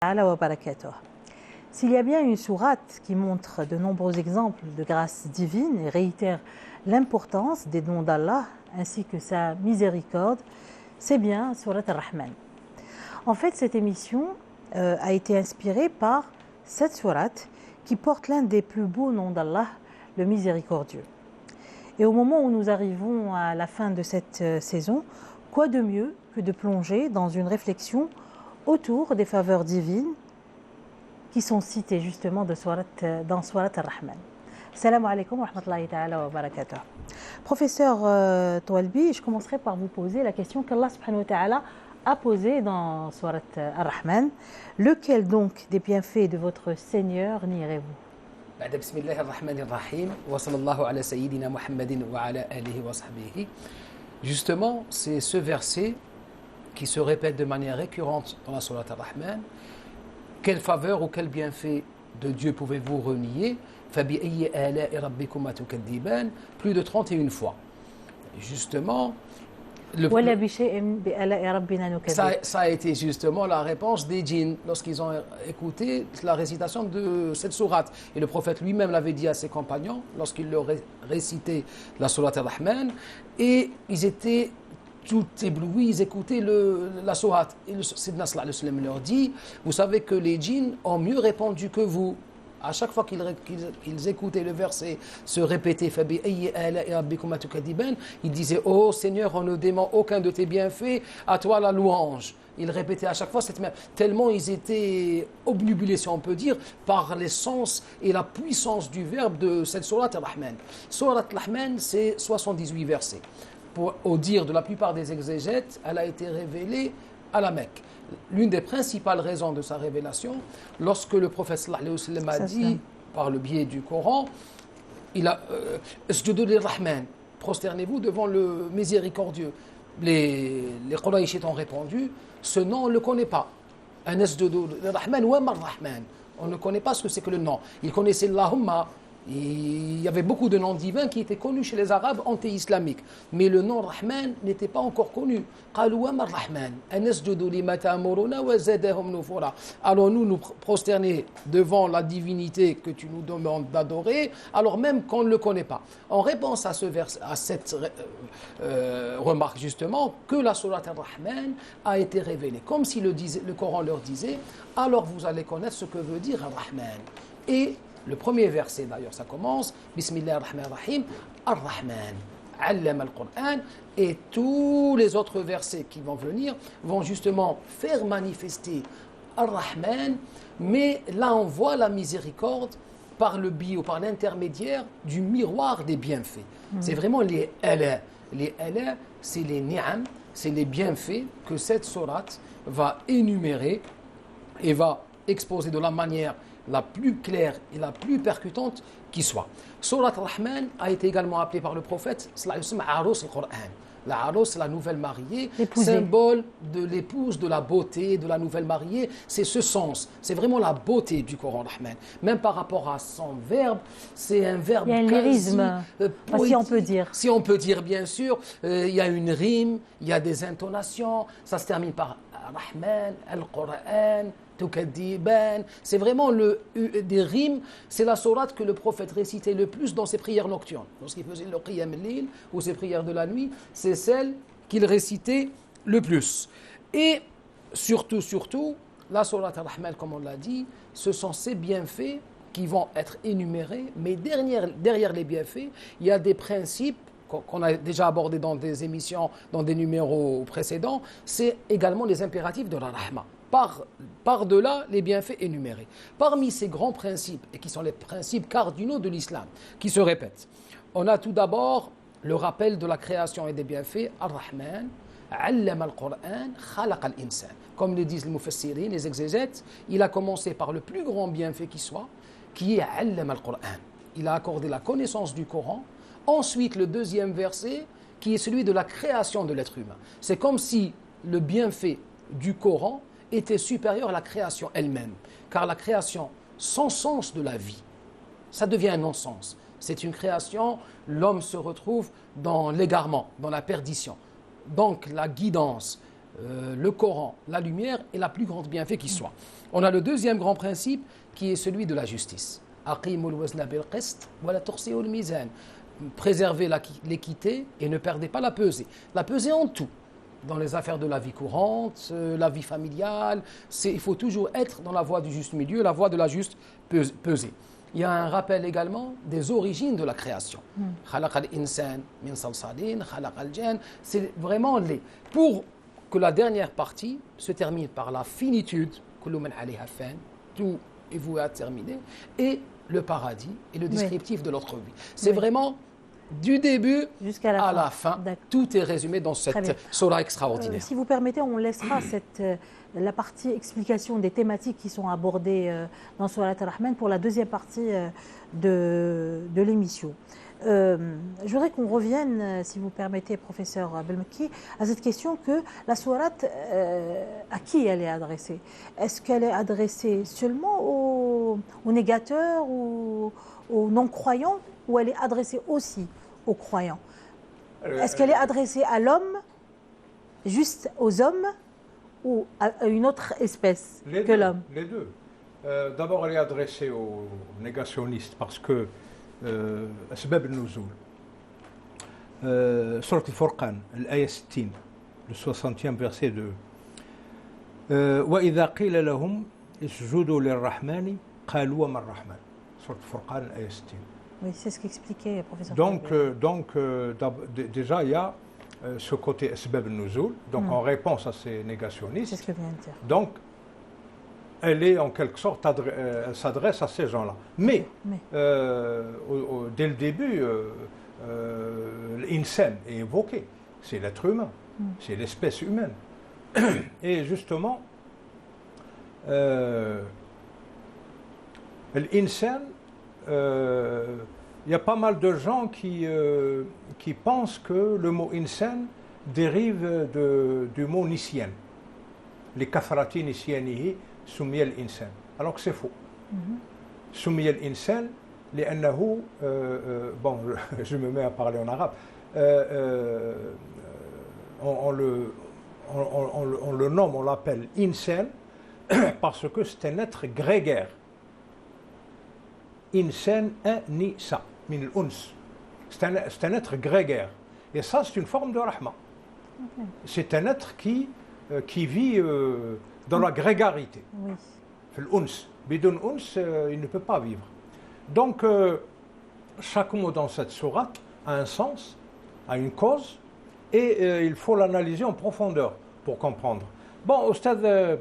Ta'ala wa barakatuh. S'il y a bien une sourate qui montre de nombreux exemples de grâce divine et réitère l'importance des dons d'Allah ainsi que sa miséricorde, c'est bien sourate Ar-Rahman. En fait, cette émission a été inspirée par cette sourate qui porte l'un des plus beaux noms d'Allah, le miséricordieux. Et au moment où nous arrivons à la fin de cette saison, quoi de mieux que de plonger dans une réflexion autour des faveurs divines qui sont citées justement dans sourate Ar-Rahman. Salam alaikum wa rahmatullahi ta'ala wa barakatuh. Professeur Toualbi, je commencerai par vous poser la question qu'Allah subhanahu wa ta'ala a posée dans sourate Ar-Rahman. Lequel donc des bienfaits de votre Seigneur nierez-vous? Bismillah ar-Rahman ar-Rahim wa sallallahu ala sayyidina Muhammadin wa ala alihi wa sahbihi. Justement, c'est ce verset qui se répète de manière récurrente dans la sourate Ar-Rahman. Quelle faveur ou quel bienfait de Dieu pouvez-vous renier? Plus de 31 fois. Justement, ça a été justement la réponse des djinns lorsqu'ils ont écouté la récitation de cette sourate. Et le prophète lui-même l'avait dit à ses compagnons lorsqu'il leur récitait la sourate Ar-Rahman. Et ils étaient tout éblouis, ils écoutaient la sourate. Et le Sidna sallallahu alayhi wa sallam leur dit, vous savez que les djinns ont mieux répondu que vous. À chaque fois qu'ils écoutaient le verset se répéter, ils disaient, oh Seigneur, on ne dément aucun de tes bienfaits, à toi la louange. Ils répétaient à chaque fois cette même, tellement ils étaient obnubilés, si on peut dire, par l'essence et la puissance du verbe de cette sourate Ar-Rahman. Sourate Ar-Rahman, c'est 78 versets. Au dire de la plupart des exégètes, elle a été révélée à la Mecque. L'une des principales raisons de sa révélation, lorsque le prophète sallallahu alayhi wa sallam a dit, par le biais du Coran, il a Isjudu lir-Rahman, prosternez-vous devant le miséricordieux. Les Quraïchites ont répondu, ce nom on ne le connaît pas. Un Isjudu lir-Rahman wa mar-Rahman. On ne connaît pas ce que c'est que le nom. Ils connaissaient Allahumma. Il y avait beaucoup de noms divins qui étaient connus chez les Arabes anti-islamiques. Mais le nom Rahman n'était pas encore connu. Allons-nous nous prosterner devant la divinité que tu nous demandes d'adorer, alors même qu'on ne le connaît pas. En réponse à cette remarque justement, que la sourate Ar-Rahman a été révélée. Comme si le Coran leur disait, alors vous allez connaître ce que veut dire Ar-Rahman. Et le premier verset d'ailleurs, ça commence Bismillah ar-Rahman ar-Rahim, Ar-Rahman, Allam al-Qur'an, et tous les autres versets qui vont venir vont justement faire manifester Ar-Rahman, mais là on voit la miséricorde par le biais ou par l'intermédiaire du miroir des bienfaits. C'est vraiment les ala. Les ala, c'est les ni'am, c'est les bienfaits que cette sourate va énumérer et va exposer de la manière la plus claire et la plus percutante qui soit. Sourate Ar-Rahman a été également appelée par le prophète Arous al-Qur'an. La Arous, c'est la nouvelle mariée, symbole de l'épouse, de la beauté, de la nouvelle mariée. C'est ce sens. C'est vraiment la beauté du Coran Rahman. Même par rapport à son verbe, c'est un verbe. Il y a un lyrisme, si on peut dire. Si on peut dire, bien sûr. Il y a une rime, il y a des intonations. Ça se termine par Rahman, Al-Qur'an. C'est vraiment des rimes. C'est la sourate que le prophète récitait le plus dans ses prières nocturnes. Lorsqu'il faisait le qiyam al-layl ou ses prières de la nuit, c'est celle qu'il récitait le plus. Et surtout, la sourate Ar-Rahman, comme on l'a dit, ce sont ces bienfaits qui vont être énumérés, mais derrière les bienfaits, il y a des principes qu'on a déjà abordés dans des émissions, dans des numéros précédents, c'est également les impératifs de la rahma. Par-delà les bienfaits énumérés. Parmi ces grands principes, et qui sont les principes cardinaux de l'islam, qui se répètent, on a tout d'abord le rappel de la création et des bienfaits. Ar-Rahman, Allama al-Qur'an, Khalaqa al-Insan. Comme le disent les mufassirin, les exégètes, il a commencé par le plus grand bienfait qui soit, qui est Allama al-Qur'an. Il a accordé la connaissance du Coran. Ensuite, le deuxième verset, qui est celui de la création de l'être humain. C'est comme si le bienfait du Coran était supérieur à la création elle-même. Car la création, sans sens de la vie, ça devient un non-sens. C'est une création, l'homme se retrouve dans l'égarement, dans la perdition. Donc la guidance le Coran, la lumière est la plus grande bienfait qui soit. On a le deuxième grand principe qui est celui de la justice. Aqimul wazna bil qist wa la tukhsi'ul mizan. Préservez l'équité et ne perdez pas la pesée. La pesée en tout. Dans les affaires de la vie courante, la vie familiale, il faut toujours être dans la voie du juste milieu, la voie de la juste pesée. Il y a un rappel également des origines de la création. Khalaq al-insan min salsalin, khalaq al-jan. C'est vraiment pour que la dernière partie se termine par la finitude, kullu man alayha fan, tout est voué à terminer, et le paradis et le descriptif de notre vie. C'est vraiment du début jusqu'à la fin. Tout est résumé dans cette surah extraordinaire. Si vous permettez, on laissera la partie explication des thématiques qui sont abordées dans Surat Ar-Rahman pour la deuxième partie de l'émission. Je voudrais qu'on revienne, si vous permettez, professeur Belmekki, à cette question que la sourate, à qui elle est adressée? Est-ce qu'elle est adressée seulement aux négateurs ou aux non-croyants, ou elle est adressée aussi aux croyants? Est-ce qu'elle est adressée à l'homme, juste aux hommes, ou à une autre espèce que l'homme? Les deux. D'abord, elle est adressée aux négationnistes parce que أسباب النزول سورة الفرقان الآية 60 le 60e verset 2 وإذا قيل لهم اسجدوا للرحمن قالوا وما الرحمن سورة الفرقان الآية 60. Oui, c'est ce qu'expliquait le professeur. Donc déjà il y a ce côté أسباب النزول, donc en réponse à ces négationnistes. C'est ce que vient de dire. Donc elle est en quelque sorte, elle s'adresse à ces gens-là. Mais dès le début, l'insan est évoqué. C'est l'être humain, c'est l'espèce humaine. Et justement, l'insan, il y a pas mal de gens qui pensent que le mot insan dérive du mot nisyan. Les kathrati nisyanihi. سمي الإنسان alors que c'est faux. سمي الإنسان لأنه bon je me mets à parler en arabe, on le nomme, on l'appelle insan parce que c'est un être grégaire. Insan anisa min al-uns, c'est un être grégaire, et ça c'est une forme de rahma. C'est un être qui vit dans la grégarité. L'uns. Bidun uns, il ne peut pas vivre. Donc, chaque mot dans cette sourate a un sens, a une cause, et il faut l'analyser en profondeur pour comprendre. Bon, Oustad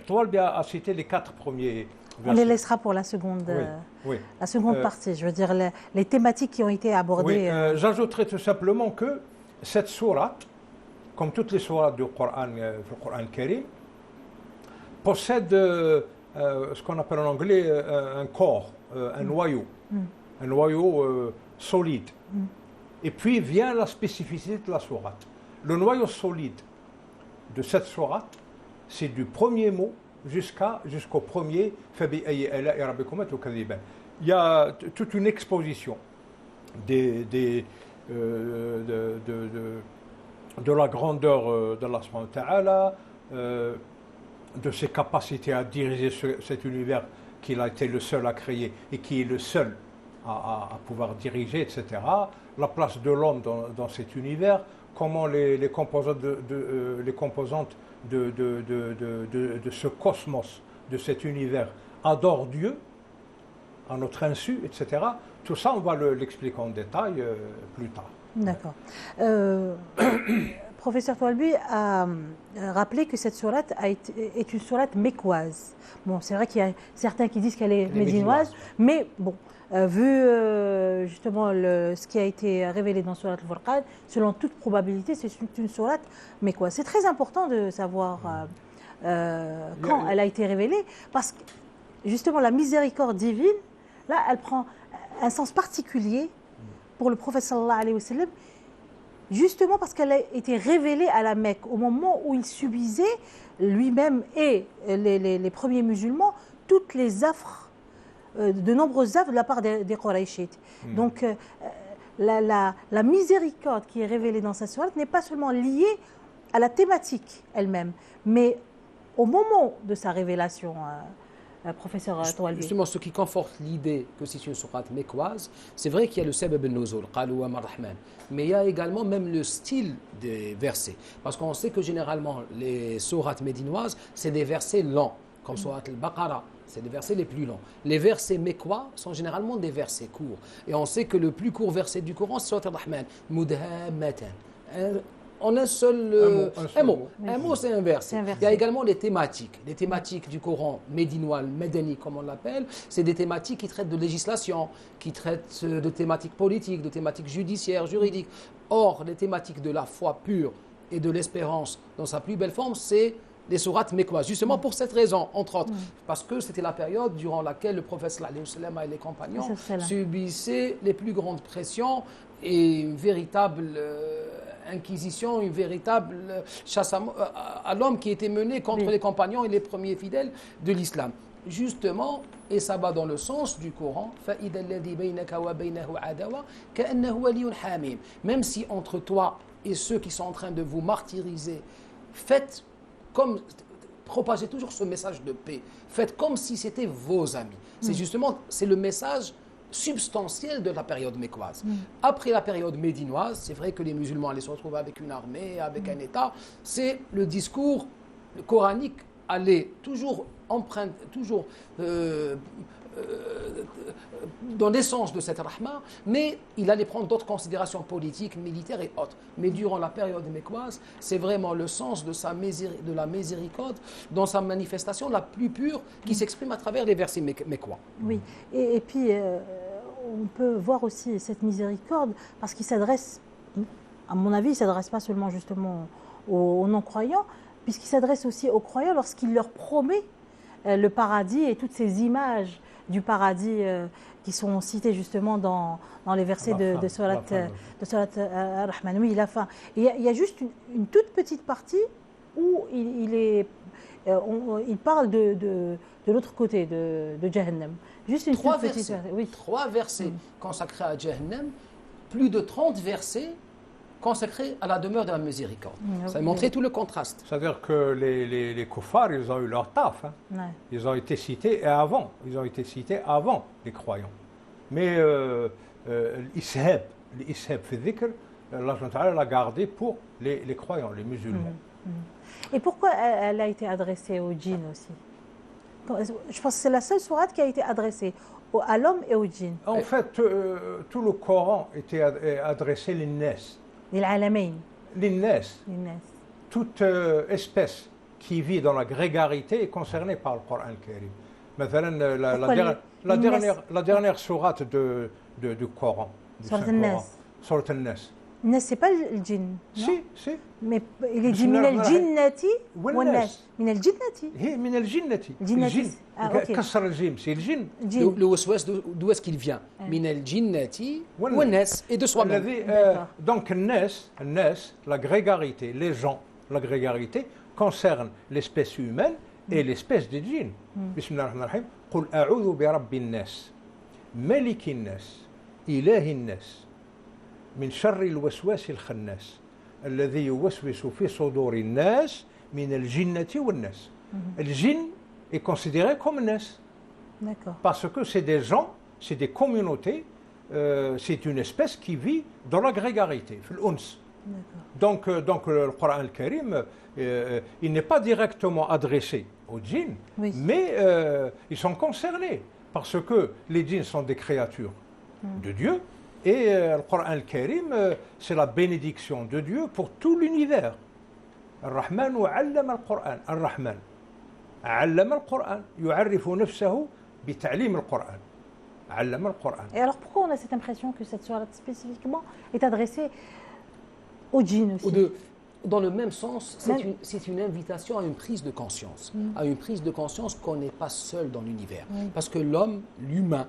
Toualbi a cité les 4 premiers versets. On les laissera pour la seconde, la seconde partie, je veux dire les thématiques qui ont été abordées. Oui, j'ajouterai tout simplement que cette sourate, comme toutes les sourates du Coran, le Coran Karim, possède ce qu'on appelle en anglais un corps, un noyau, un noyau solide. Et puis vient la spécificité de la sourate. Le noyau solide de cette sourate, c'est du premier mot jusqu'au premier. Il y a toute une exposition de la grandeur d'Allah subhanahu wa ta'ala, de ses capacités à diriger cet univers qu'il a été le seul à créer et qui est le seul à pouvoir diriger, etc. La place de l'homme dans cet univers, comment les composantes de ce cosmos, de cet univers, adorent Dieu à notre insu, etc. Tout ça, on va l'expliquer en détail plus tard. D'accord. Professeur Toualbi a rappelé que cette sourate est une sourate mécoise. Bon, c'est vrai qu'il y a certains qui disent qu'elle est médinoise, mais bon, vu justement ce qui a été révélé dans Surat al-Furqan, selon toute probabilité, c'est une sourate mécoise. C'est très important de savoir quand elle a été révélée, parce que justement la miséricorde divine, là, elle prend un sens particulier pour le prophète sallallahu alayhi wa sallam, justement parce qu'elle a été révélée à la Mecque, au moment où il subissait lui-même et les premiers musulmans toutes les affres, de nombreuses affres de la part des Qurayshites. Donc la miséricorde qui est révélée dans cette sourate n'est pas seulement liée à la thématique elle-même. Mais au moment de sa révélation, professeur Toualbi. Justement, ce qui conforte l'idée que c'est une sourate mécoise, c'est vrai qu'il y a le sabab al-nuzul, qalu wa mar-rahman, mais il y a également même le style des versets. Parce qu'on sait que généralement, les sourates médinoises, c'est des versets lents, comme sourate al-Baqarah. C'est des versets les plus longs. Les versets mécois sont généralement des versets courts. Et on sait que le plus court verset du Coran, c'est Surat al-Rahman. Mudhammatan. En un seul mot. Un mot, c'est un verset. Il y a également les thématiques. Les thématiques du Coran médinois, médani comme on l'appelle, c'est des thématiques qui traitent de législation, qui traitent de thématiques politiques, de thématiques judiciaires, juridiques. Or, les thématiques de la foi pure et de l'espérance dans sa plus belle forme, c'est les sourates mécoises, justement pour cette raison, entre autres, parce que c'était la période durant laquelle le prophète sallallahu alayhi wa sallam et les compagnons subissaient les plus grandes pressions et une véritable inquisition, une véritable chasse à l'homme qui était menée contre les compagnons et les premiers fidèles de l'islam. Justement, et ça va dans le sens du Coran, même si entre toi et ceux qui sont en train de vous martyriser, faites comme, propagez toujours ce message de paix. Faites comme si c'était vos amis. C'est justement, c'est le message substantiel de la période mécoise. Après la période médinoise, c'est vrai que les musulmans allaient se retrouver avec une armée, avec un État. C'est le discours coranique allait toujours dans l'essence de cette rahma, mais il allait prendre d'autres considérations politiques, militaires et autres. Mais durant la période mécoise, c'est vraiment le sens de la miséricorde dans sa manifestation la plus pure qui s'exprime à travers les versets mécois. Oui, et puis on peut voir aussi cette miséricorde parce qu'il s'adresse, à mon avis, il ne s'adresse pas seulement justement aux non-croyants, puisqu'il s'adresse aussi aux croyants lorsqu'il leur promet le paradis et toutes ces images du paradis qui sont citées justement dans les versets de Surat Ar-Rahman. Oui, la fin. Il y a juste une toute petite partie où il parle de l'autre côté, de Jahannam. Juste une toute petite partie. Oui. 3 versets consacrés à Jahannam, plus de 30 versets consacrés à la demeure de la miséricorde. Ça a montré tout le contraste. C'est-à-dire que les kuffars, ils ont eu leur taf. Ils ont été cités avant. Ils ont été cités avant les croyants. Mais l'ishab fi dhikr, Allah l'a gardé pour les croyants, les musulmans. Et pourquoi elle a été adressée aux djinns aussi? Je pense que c'est la seule sourate qui a été adressée à l'homme et aux djinns. En fait, tout le Coran était adressé les nas. L'innas. Toute espèce qui vit dans la grégarité est concernée par le Coran al-Karim. La dernière sourate du Coran. Sourate al-Nas. Nas, c'est pas le djinn. Si. Mais il est dit min al-jinnati wa nas. Min al-jinnati. Min al-jinnati. Kassar al-jim, c'est le djinn. Le waswas, d'où est-ce qu'il vient? Min al-jinnati wa nas, et de soi-même. Donc, nas, la grégarité, les gens, la grégarité concerne l'espèce humaine et l'espèce des djinns. Bismillahirrahmanirrahim. قل أعوذ برب الناس ملك الناس إله الناس من شر الوسواس الخناس الذي يوسوس في صدور الناس من الجنة والناس. Le djinn est considéré comme nas. Parce que c'est des gens, c'est des communautés, c'est une espèce qui vit dans la grégarité, l'uns. Donc le Coran al-Karim, il n'est pas directement adressé aux djinns, mais ils sont concernés parce que les djinns sont des créatures de Dieu et le Coran al-Karim, c'est la bénédiction de Dieu pour tout l'univers. Ar-Rahman allama al-Quran. Ar-Rahman allama al-Quran. Yu'arrifu nafsahu bita'lim al-Quran. Allama al-Quran. Et alors pourquoi on a cette impression que cette sourate spécifiquement est adressée aux djinns aussi? Dans le même sens, c'est une invitation à une prise de conscience. À une prise de conscience qu'on n'est pas seul dans l'univers. Parce que l'humain,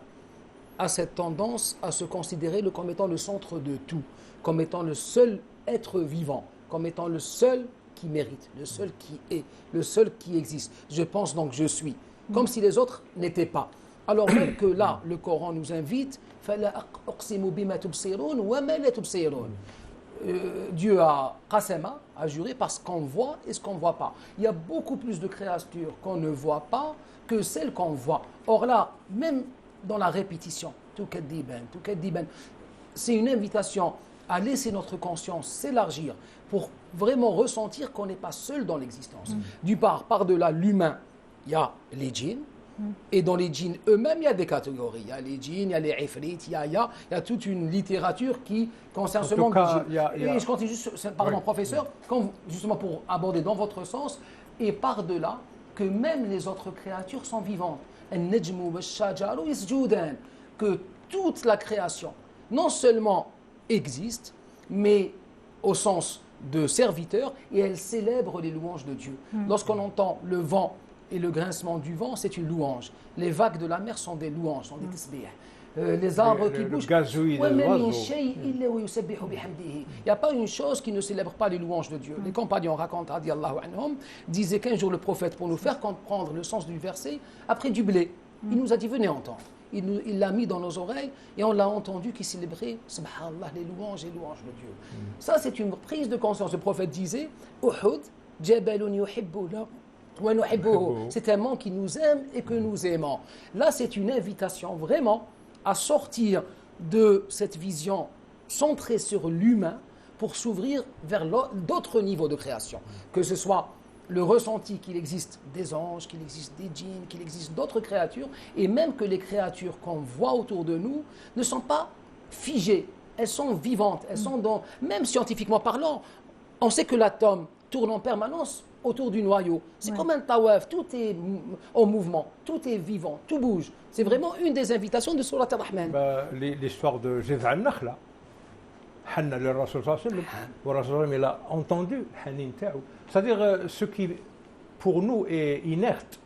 a cette tendance à se considérer comme étant le centre de tout, comme étant le seul être vivant, comme étant le seul qui mérite, le seul qui est, le seul qui existe. Je pense donc je suis, comme si les autres n'étaient pas. Alors même que là, le Coran nous invite, Dieu a qasama, a juré parce qu'on voit et ce qu'on ne voit pas. Il y a beaucoup plus de créatures qu'on ne voit pas que celles qu'on voit. Or là, même dans la répétition, tukadiban, c'est une invitation à laisser notre conscience s'élargir pour vraiment ressentir qu'on n'est pas seul dans l'existence. Du par-delà l'humain, il y a les djinns, et dans les djinns eux-mêmes, il y a des catégories. Il y a les djinns, il y a les ifrit, il y a toute une littérature qui concerne ce monde des djinns. Et je continue juste, pardon, professeur, justement pour aborder dans votre sens, et par-delà, que même les autres créatures sont vivantes. Que toute la création, non seulement existe, mais au sens de serviteur, et elle célèbre les louanges de Dieu. Lorsqu'on entend le vent et le grincement du vent, c'est une louange. Les vagues de la mer sont des louanges, sont des tasbih. Les arbres qui bougent. Il n'y a pas une chose qui ne célèbre pas les louanges de Dieu. Les compagnons racontent, radiallahu anhum, disaient qu'un jour le prophète, pour nous faire comprendre le sens du verset, après du blé, il nous a dit venez entendre. Il l'a mis dans nos oreilles et on l'a entendu qui célébrait, subhanallah, les louanges de Dieu. Ça, c'est une prise de conscience. Le prophète disait, Uhud, jabalun yuhibbuna. C'est un mont qui nous aime et que nous aimons. Là, c'est une invitation vraiment à sortir de cette vision centrée sur l'humain pour s'ouvrir vers d'autres niveaux de création. Que ce soit le ressenti qu'il existe des anges, qu'il existe des djinns, qu'il existe d'autres créatures, et même que les créatures qu'on voit autour de nous ne sont pas figées, elles sont vivantes, elles sont dans, même scientifiquement parlant, on sait que l'atome tourne en permanence autour du noyau. C'est comme un tawaf, tout est en mouvement, tout est vivant, tout bouge. C'est vraiment une des invitations de Surat Ar-Rahman. L'histoire de Jiz'a al-Nakhla, Hanna le Rasul sallallahu alayhi wa sallam, il a entendu Hanin Ta'ou. C'est-à-dire ce qui pour nous est inerte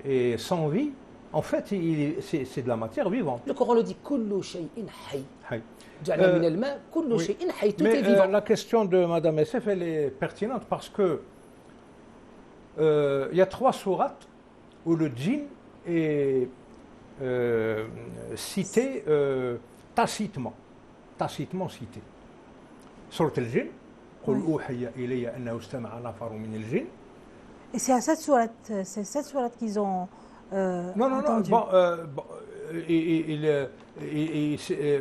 et sans vie, en fait c'est de la matière vivante. Le Coran le dit kullu shay'in hayy. Ja'ala min al-ma kullu shay'in hayy, tout est vivant. La question de Madame SF, elle est pertinente parce que il y a 3 sourates où le djinn est cité tacitement cité. Surat al-Jinn, قل أوحي إلي أنه استمع نفر من الجن. Et c'est à cette sourate qu'ils ont entendu.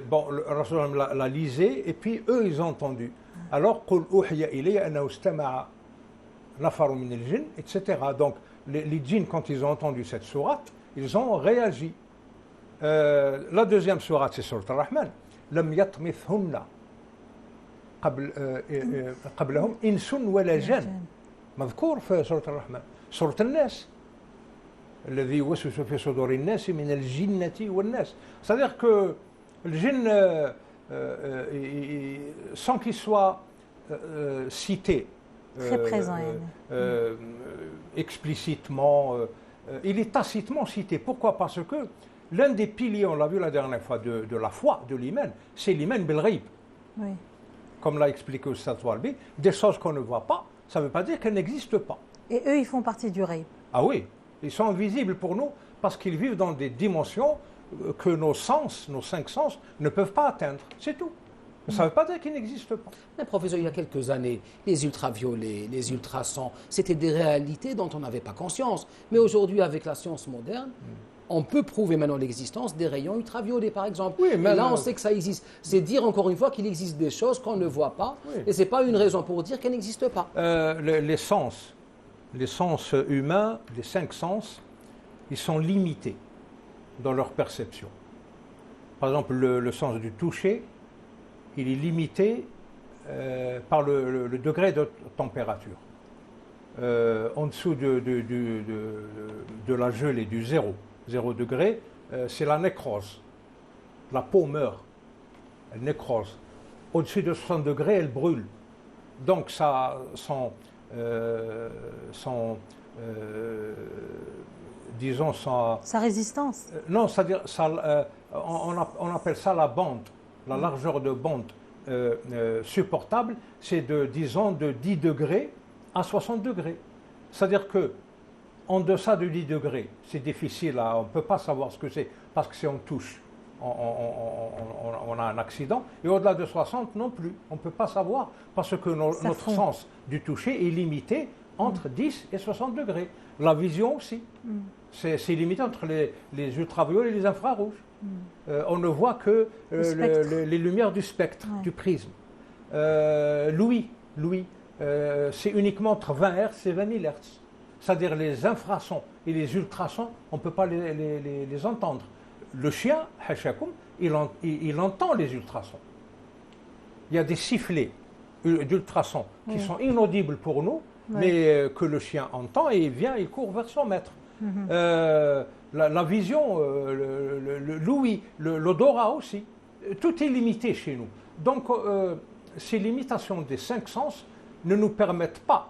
Bon, le Rasul l'a lisé et puis eux ils ont entendu. Alors قل أوحي إلي أنه استمع نفر من الجن, etc. Donc les djinns, quand ils ont entendu cette sourate, ils ont réagi. La deuxième sourate, c'est Surat Ar-Rahman. لم يطمثهن قبلهم إنس ولا جن. مذكور في سورة الرحمن. سورة الناس الذي يوسوس في صدور الناس من الجنة والناس. C'est-à-dire que le djinn, sans qu'il soit cité très présent, explicitement, il est tacitement cité. Pourquoi? Parce que l'un des piliers, on l'a vu la dernière fois, de la foi, de l'iman, c'est l'iman bil ghaib. Oui. Comme l'a expliqué Oustaz Walbi, des choses qu'on ne voit pas, ça ne veut pas dire qu'elles n'existent pas. Et eux, ils font partie du ghaib. Ah oui, ils sont invisibles pour nous parce qu'ils vivent dans des dimensions que nos sens, nos 5 sens, ne peuvent pas atteindre. C'est tout. Ça ne veut pas dire qu'ils n'existent pas. Mais professeur, il y a quelques années, les ultraviolets, les ultrasons, c'était des réalités dont on n'avait pas conscience. Mais aujourd'hui, avec la science moderne, on peut prouver maintenant l'existence des rayons ultraviolets, par exemple. Oui, et là, on sait que ça existe. C'est dire encore une fois qu'il existe des choses qu'on ne voit pas. Oui. Et ce n'est pas une raison pour dire qu'elles n'existent pas. Les sens humains, les 5 sens, ils sont limités dans leur perception. Par exemple, le sens du toucher, il est limité par le degré de température. En dessous de la gelée, du 0 degré, c'est la nécrose. La peau meurt, elle nécrose. Au-dessus de 60 degrés, elle brûle. Donc, disons, sa résistance. Non, c'est-à-dire, on appelle ça la bande. La largeur de bande supportable, c'est de 10 degrés à 60 degrés. C'est-à-dire que en deçà de 10 degrés, c'est difficile, on ne peut pas savoir ce que c'est, parce que c'est en touche. on a un accident, et au-delà de 60 non plus. On ne peut pas savoir, parce que notre sens du toucher est limité entre 10 et 60 degrés. La vision aussi. C'est limité entre les ultraviolets et les infrarouges. On ne voit que les lumières du spectre, du prisme. L'ouïe, c'est uniquement entre 20 Hz et 20 000 Hz. C'est-à-dire les infrasons et les ultrasons, on ne peut pas les entendre. Le chien, hashakoum, il entend les ultrasons. Il y a des sifflets d'ultrasons qui sont inaudibles pour nous, mais que le chien entend et il court vers son maître. La vision, l'ouïe, l'odorat aussi, tout est limité chez nous. Donc, ces limitations des 5 sens ne nous permettent pas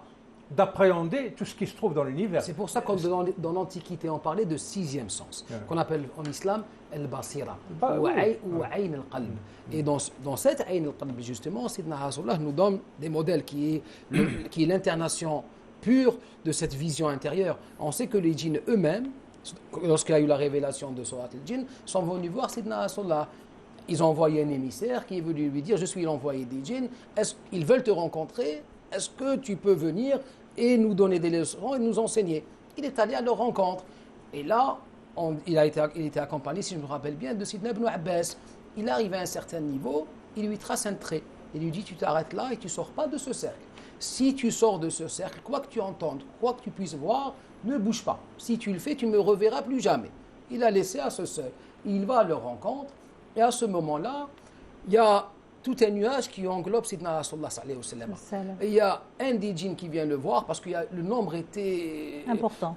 d'appréhender tout ce qui se trouve dans l'univers. C'est pour ça que dans l'Antiquité, on parlait de 6e sens, qu'on appelle en islam al-basira, ou ayn al-qalb. Et dans cette ayn al-qalb, justement, Sidna Rasulullah nous donne des modèles qui est l'incarnation pure de cette vision intérieure. On sait que les djinns eux-mêmes, lorsqu'il y a eu la révélation de Surat al-Jinn, sont venus voir Sidna Rasulullah. Ils ont envoyé un émissaire qui est venu lui dire « Je suis l'envoyé des djinns, ils veulent te rencontrer, est-ce que tu peux venir et nous donner des leçons et nous enseigner ?» Il est allé à leur rencontre. Et là, il était accompagné, si je me rappelle bien, de Sidna ibn Abbas. Il arrive à un certain niveau, il lui trace un trait. Il lui dit « Tu t'arrêtes là et tu ne sors pas de ce cercle. Si tu sors de ce cercle, quoi que tu entendes, quoi que tu puisses voir, ne bouge pas. Si tu le fais, tu ne me reverras plus jamais. » Il a laissé à ce seuil. Il va à leur rencontre. Et à ce moment-là, il y a tout un nuage qui englobe Sidna Rasulullah sallallahu alayhi wa sallam. Et il y a un des djinns qui vient le voir parce que le nombre était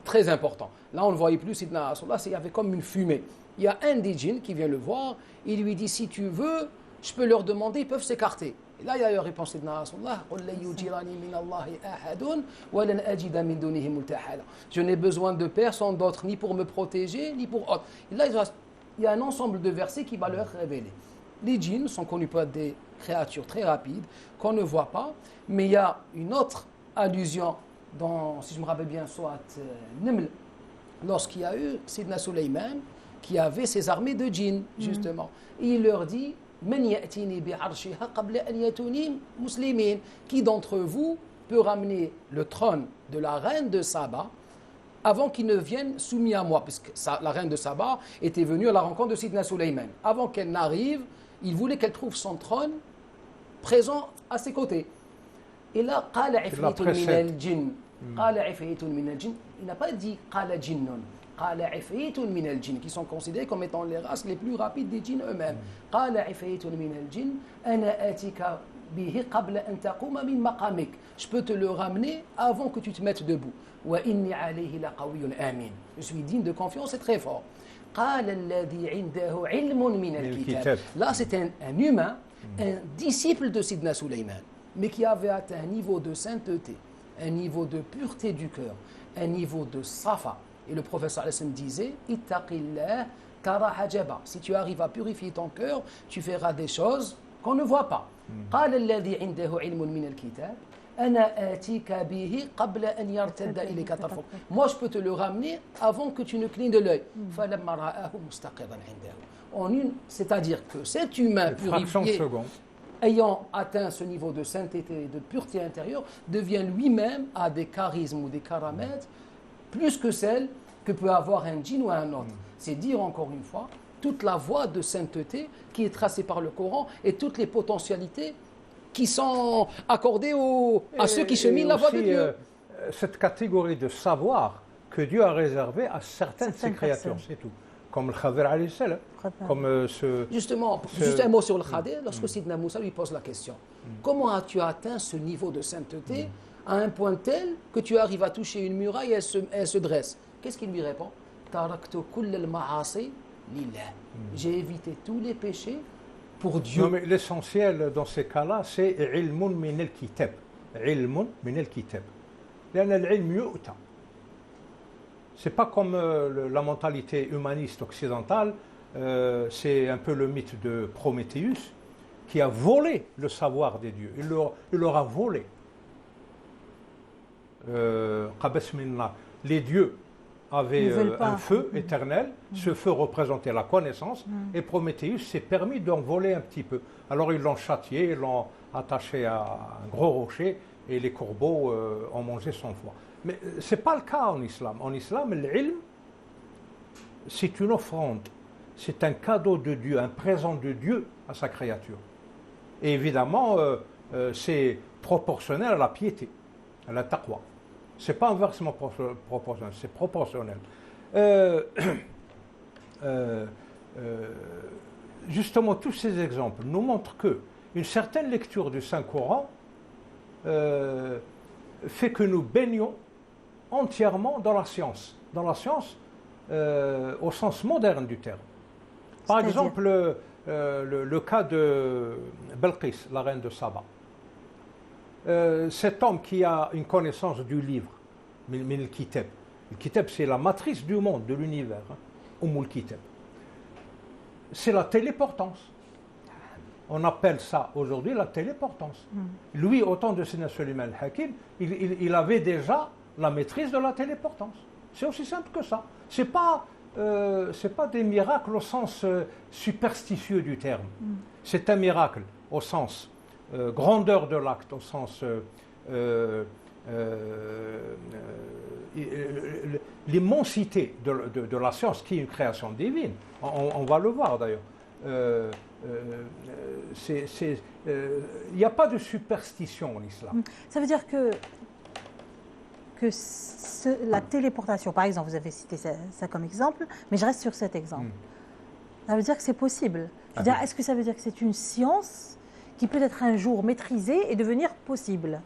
très important. Là, on ne le voyait plus, Sidna Rasulullah, il y avait comme une fumée. Il y a un des djinns qui vient le voir, il lui dit « Si tu veux, je peux leur demander, ils peuvent s'écarter. » Et là, il y a la réponse Sidna Rasulullah « Je n'ai besoin de personne d'autre, ni pour me protéger, ni pour autre. » Et là, il y a un ensemble de versets qui va leur révéler. Les djinns sont connus pour être des créatures très rapides, qu'on ne voit pas, mais il y a une autre allusion dans, si je me rappelle bien, soit Niml, lorsqu'il y a eu Sidna Suleyman, qui avait ses armées de djinns, justement. Et il leur dit qui d'entre vous peut ramener le trône de la reine de Saba avant qu'il ne vienne soumis à moi, puisque la reine de Saba était venue à la rencontre de Sidna Suleyman. Avant qu'elle n'arrive, il voulait qu'elle trouve son trône présent à ses côtés. Et là, qala ifritun min al-jinn. Qala ifritun min al-jinn. Il n'a pas dit qala jinnun. Qala ifritun min al-jinn, qui sont considérés comme étant les races les plus rapides des djinns eux-mêmes. Qala ifritun min al-jinn, ana atika bihi qabla an taquma min maqamik. Je peux te le ramener avant que tu te mettes debout. Wa inni alayhi laqawiyyun amin. Je suis digne de confiance et très fort. Qala alladhi indahu ilmun min al-kitab. Là, c'est un humain, un disciple de Sidna Suleyman, mais qui avait atteint un niveau de sainteté, un niveau de pureté du cœur, un niveau de safa. Et le professeur Al-Hassan disait Ittaqillah tara hajaba. Si tu arrives à purifier ton cœur, tu feras des choses qu'on ne voit pas. قال الذي عنده علم من الكتاب أنا آتيك به قبل أن يرتد إليك طرفك. Moi, je peux te le ramener avant que tu ne clignes de l'œil. فلما رآه مستقرا عنده. C'est-à-dire que cet humain purifié, ayant atteint ce niveau de sainteté et de pureté intérieure, devient lui-même à des charismes ou des karamètres plus que celles que peut avoir un djinn ou un autre. C'est dire encore une fois toute la voie de sainteté qui est tracée par le Coran et toutes les potentialités qui sont accordées à ceux qui cheminent la voie de Dieu. Cette catégorie de savoir que Dieu a réservée à certaines de ses créatures, c'est tout. Comme le Khadir alayhi salam, comme Justement, juste un mot sur le Khadir, lorsque Sidna Moussa lui pose la question, comment as-tu atteint ce niveau de sainteté à un point tel que tu arrives à toucher une muraille et elle se dresse? Qu'est-ce qu'il lui répond? Taraktu kull al-ma'asi lillah. J'ai évité tous les péchés pour Dieu. Non, mais l'essentiel dans ces cas-là, c'est ilmun min al-kitab. Ilmun min al-kitab. لأن العلم يؤتى. C'est pas comme la mentalité humaniste occidentale, c'est un peu le mythe de Prométhéeus qui a volé le savoir des dieux. Il leur a volé. Les dieux avait Ils veulent un pas. feu éternel. Ce feu représentait la connaissance. Et Prométhéeus s'est permis d'en voler un petit peu. Alors ils l'ont châtié, ils l'ont attaché à un gros rocher et les corbeaux ont mangé son foie. Mais ce n'est pas le cas en islam. En islam, l'ilm, c'est une offrande. C'est un cadeau de Dieu, un présent de Dieu à sa créature. Et évidemment, c'est proportionnel à la piété, à la taqwa. Ce n'est pas inversement proportionnel, c'est proportionnel. Justement, tous ces exemples nous montrent qu'une certaine lecture du Saint-Coran fait que nous baignons entièrement dans la science au sens moderne du terme. Par exemple, le cas de Belkis, la reine de Saba. Cet homme qui a une connaissance du livre, le Kitab. Le Kitab, c'est la matrice du monde, de l'univers. Le Kitab. C'est la téléportance. On appelle ça aujourd'hui la téléportance. Lui, au temps de Sayyidina Sulayman al-Hakim, il avait déjà la maîtrise de la téléportance. C'est aussi simple que ça. C'est pas des miracles au sens superstitieux du terme. C'est un miracle au sens grandeur de l'acte, au sens l'immensité de la science qui est une création divine. On va le voir d'ailleurs. Il n'y a pas de superstition en islam. Ça veut dire que la téléportation, par exemple, vous avez cité ça comme exemple, mais je reste sur cet exemple. Ça veut dire que c'est possible. Est-ce que ça veut dire que c'est une science qui peut être un jour maîtrisée et devenir possible,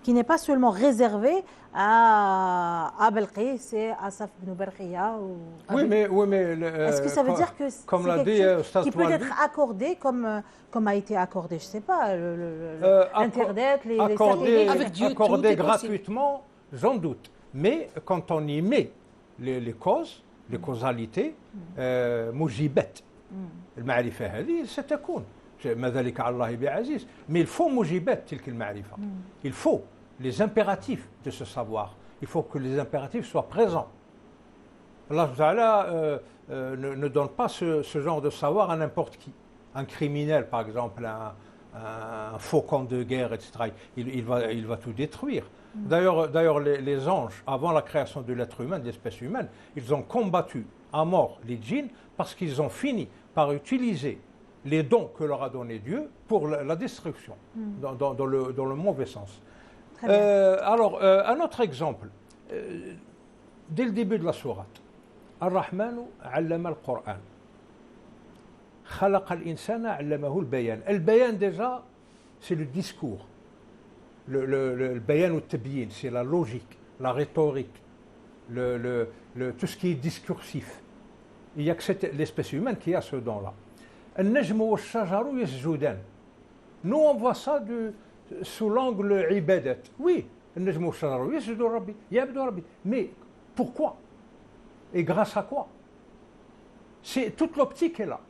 qui n'est pas seulement réservée à Belkis et à Saf ibn Barkhiya Oui, mais est-ce que ça veut dire que comme c'est l'a dit quelque chose Ustaz qui peut Toualbi, être accordé comme a été accordé, je ne sais pas, Internet, les satellites. Avec Dieu, tout accordé est possible. gratuitement, j'en doute. Mais quand on y met les causes, les causalités, موجبات المعرفة هذه ستكون ما ذلك على الله بعزيز. Mais il faut موجبات تلك المعرفة. Il faut les impératifs de ce savoir. Il faut que les impératifs soient présents. Allah Ta'ala ne donne pas ce genre de savoir à n'importe qui. Un criminel, par exemple, un faucon de guerre, etc., il va tout détruire. D'ailleurs, les anges, avant la création de l'être humain, de l'espèce humaine, ils ont combattu à mort les djinns parce qu'ils ont fini par utiliser les dons que leur a donnés Dieu pour la destruction, dans le mauvais sens. Alors, un autre exemple, dès le début de la sourate, Ar-Rahmanu 'allama al-Qur'an. خلق الإنسان علمه البيان. البيان déjà, c'est le discours. Le bayan ou tabiyin, c'est la logique, la rhétorique, tout ce qui est discursif. Il n'y a que l'espèce humaine qui a ce don-là. النجم والشجر يسجدان. Nous, on voit ça sous l'angle ibadat. Oui, النجم والشجر يسجد ربي يعبد ربي. Mais pourquoi? Et grâce à quoi? C'est toute l'optique est là.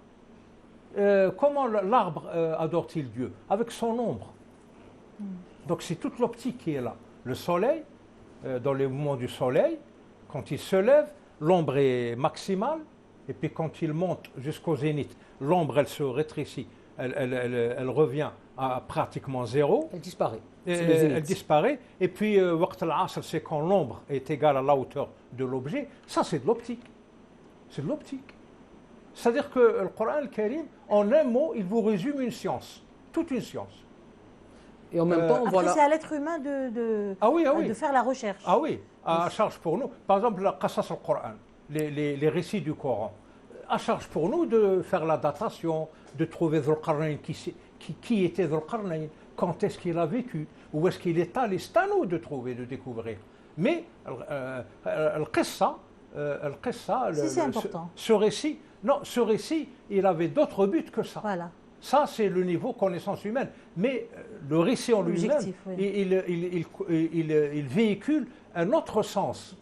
Comment l'arbre adore-t-il Dieu? Avec son ombre. Donc c'est toute l'optique qui est là. Le soleil, dans les mouvements du soleil, quand il se lève, l'ombre est maximale, et puis quand il monte jusqu'au zénith, l'ombre elle se rétrécit, elle revient à pratiquement zéro. Elle disparaît. Elle disparaît, et puis waqt al-asr, c'est quand l'ombre est égale à la hauteur de l'objet. Ça c'est de l'optique. C'est de l'optique. C'est-à-dire que le Coran al-Karim, en un mot, il vous résume une science, toute une science. Et en même temps, Après, voilà. c'est à l'être humain de faire la recherche. Ah oui, à charge pour nous. Par exemple, la Qasas al-Coran, les récits du Coran. À charge pour nous de faire la datation, de trouver Dhul Qarnayn, qui était Dhul Qarnayn, quand est-ce qu'il a vécu, où est-ce qu'il est allé. C'est à nous de trouver, de découvrir. Mais al-Qissa, c'est important. ce récit, il avait d'autres buts que ça. Voilà. Ça, c'est le niveau connaissance humaine. Mais le récit en lui-même, oui. il véhicule un autre sens.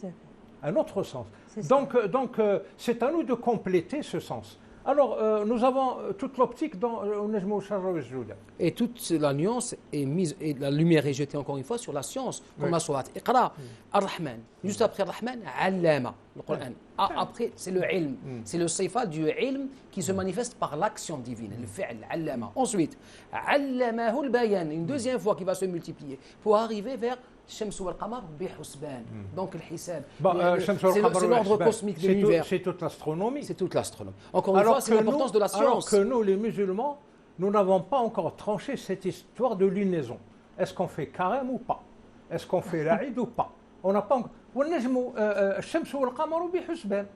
Un autre sens. Donc, c'est à nous de compléter ce sens. Alors, nous avons toute l'optique dans Nejmou Sharra wa Jouda. Et toute la nuance est mise, et la lumière est jetée encore une fois sur la science, comme Oui. la sourate Iqra, Ar-Rahman. Juste après Ar-Rahman, Allama, le Coran. Après, c'est le ilm. C'est le sifa du ilm qui se manifeste par l'action divine, le fi'l, Allama. Ensuite, Allamahu al-Bayan, une deuxième fois qui va se multiplier, pour arriver vers Shams wal Qamar bi husban. Donc le hisab. C'est l'ordre cosmique de l'univers. C'est toute l'astronomie. C'est toute l'astronomie. Encore une fois, c'est l'importance de la Alors science. que nous, les musulmans, nous n'avons pas encore tranché cette histoire de lunaison. Est-ce qu'on fait carême ou pas? Est-ce qu'on fait l'Aïd ou pas? On n'a pas encore. الشمس والقمر بحسبان.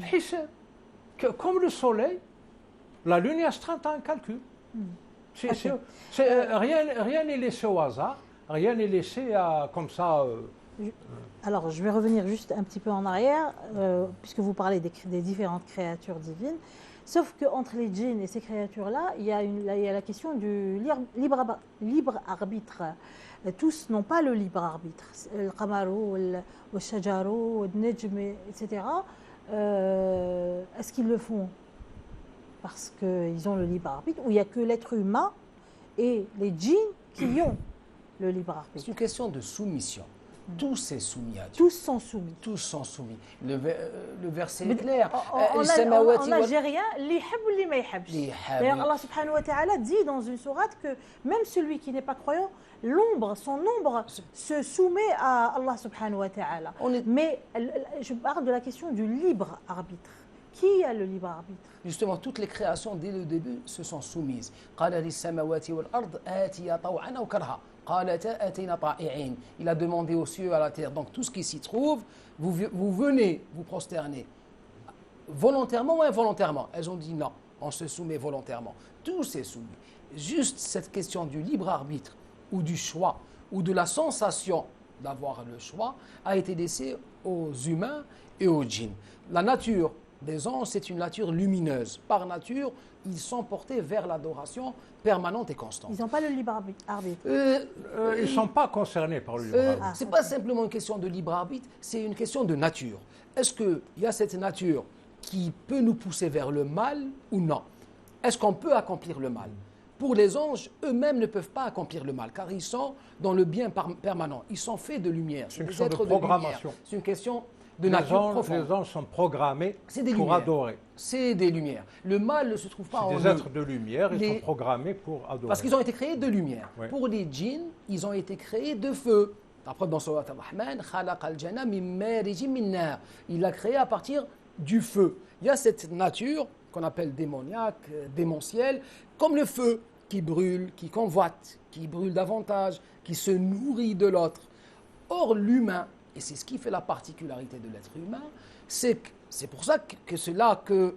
حساب. Comme le soleil, la lune est astreinte à un calcul. Rien n'est laissé au hasard, rien n'est laissé comme ça. Alors, je vais revenir juste un petit peu en arrière, puisque vous parlez des différentes créatures divines. Sauf qu'entre les djinns et ces créatures-là, il y a la question du libre arbitre. Tous n'ont pas le libre arbitre. Le qamaru, le shajaru, le nejm, etc. Est-ce qu'ils le font parce qu'ils ont le libre arbitre, ou il n'y a que l'être humain et les djinns qui ont le libre arbitre? C'est une question de soumission. Tous est soumis à Dieu. Tous sont soumis. Tous sont soumis. Le verset est clair. En algérien, li hab ou li ma yhabsh. D'ailleurs, Allah subhanahu wa ta'ala dit dans une sourate que même celui qui n'est pas croyant, son ombre se soumet à Allah subhanahu wa ta'ala. Mais je parle de la question du libre arbitre. Qui a le libre arbitre? Justement, toutes les créations, dès le début, se sont soumises. Il a demandé aux cieux et à la terre. Donc tout ce qui s'y trouve, vous venez vous prosterner. Volontairement ou involontairement? Elles ont dit non, on se soumet volontairement. Tout s'est soumis. Juste cette question du libre arbitre ou du choix ou de la sensation d'avoir le choix a été laissée aux humains et aux djinns. La nature des anges, c'est une nature lumineuse. Par nature, ils sont portés vers l'adoration permanente et constante. Ils n'ont pas le libre arbitre. Ils ne sont pas concernés par le libre arbitre. Ce n'est pas simplement une question de libre arbitre, c'est une question de nature. Est-ce qu'il y a cette nature qui peut nous pousser vers le mal ou non? Est-ce qu'on peut accomplir le mal? Pour les anges, eux-mêmes ne peuvent pas accomplir le mal, car ils sont dans le bien permanent. Ils sont faits de lumière. C'est une question de programmation. C'est une question de nature profonde. Les anges sont programmés pour lumières. adorer. C'est des lumières. Le mal ne se trouve pas en eux. C'est des êtres de lumière, ils sont programmés pour adorer. Parce qu'ils ont été créés de lumière. Oui. Pour les djinns, ils ont été créés de feu. La preuve dans Surat Ar-Rahman, il l'a créé à partir du feu. Il y a cette nature qu'on appelle démoniaque, démentielle, comme le feu qui brûle, qui convoite, qui brûle davantage, qui se nourrit de l'autre. Or, l'humain, et c'est ce qui fait la particularité de l'être humain, c'est pour ça que c'est là que